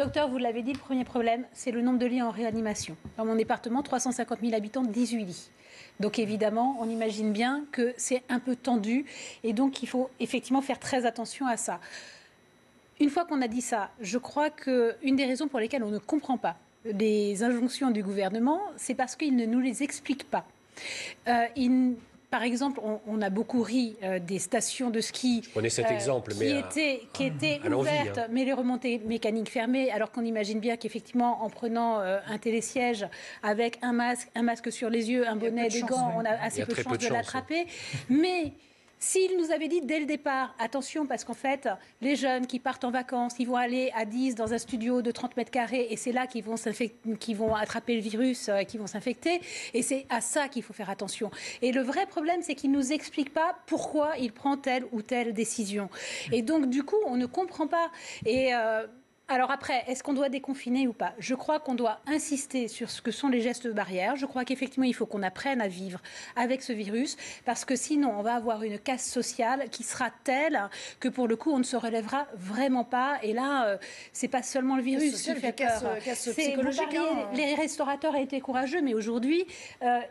Docteur, vous l'avez dit, le premier problème, c'est le nombre de lits en réanimation. Dans mon département, 350 000 habitants, 18 lits. Donc évidemment, on imagine bien que c'est un peu tendu et donc il faut effectivement faire très attention à ça. Une fois qu'on a dit ça, je crois qu'une des raisons pour lesquelles on ne comprend pas les injonctions du gouvernement, c'est parce qu'il ne nous les explique pas. Par exemple, on a beaucoup ri des stations de ski je prenais cet exemple, qui étaient ouvertes, mais les remontées mécaniques fermées, alors qu'on imagine bien qu'effectivement, en prenant un télésiège avec un masque sur les yeux, un bonnet, des gants, on a assez peu de chances de l'attraper. Mais s'ils nous avaient dit dès le départ, attention, parce qu'en fait, les jeunes qui partent en vacances, ils vont aller à 10 dans un studio de 30 mètres carrés et c'est là qu'ils vont attraper le virus, qu'ils vont s'infecter. Et c'est à ça qu'il faut faire attention. Et le vrai problème, c'est qu'ils ne nous expliquent pas pourquoi ils prennent telle ou telle décision. Et donc, du coup, on ne comprend pas. Et alors après, est-ce qu'on doit déconfiner ou pas? Je crois qu'on doit insister sur ce que sont les gestes barrières. Je crois qu'effectivement, il faut qu'on apprenne à vivre avec ce virus, parce que sinon, on va avoir une casse sociale qui sera telle que pour le coup, on ne se relèvera vraiment pas. Et là, c'est pas seulement le virus qui fait peur. Casse psychologique. Les restaurateurs étaient courageux, mais aujourd'hui,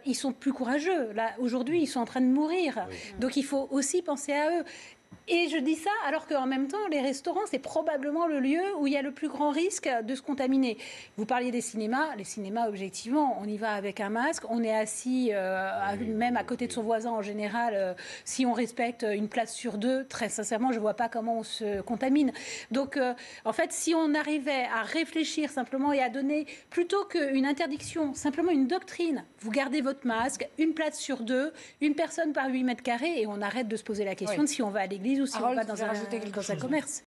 ils sont plus courageux. Là, aujourd'hui, ils sont en train de mourir. Oui. Donc, il faut aussi penser à eux. Et je dis ça alors qu'en même temps, les restaurants, c'est probablement le lieu où il y a le plus grand risque de se contaminer. Vous parliez des cinémas. Les cinémas, objectivement, on y va avec un masque. On est assis même à côté de son voisin en général. Si on respecte une place sur deux, très sincèrement, je ne vois pas comment on se contamine. Donc, en fait, si on arrivait à réfléchir simplement et à donner, plutôt qu'une interdiction, simplement une doctrine, vous gardez votre masque, une place sur deux, une personne par 8 mètres carrés, et on arrête de se poser la question de si on va à l'église ou si on va dans un commerce.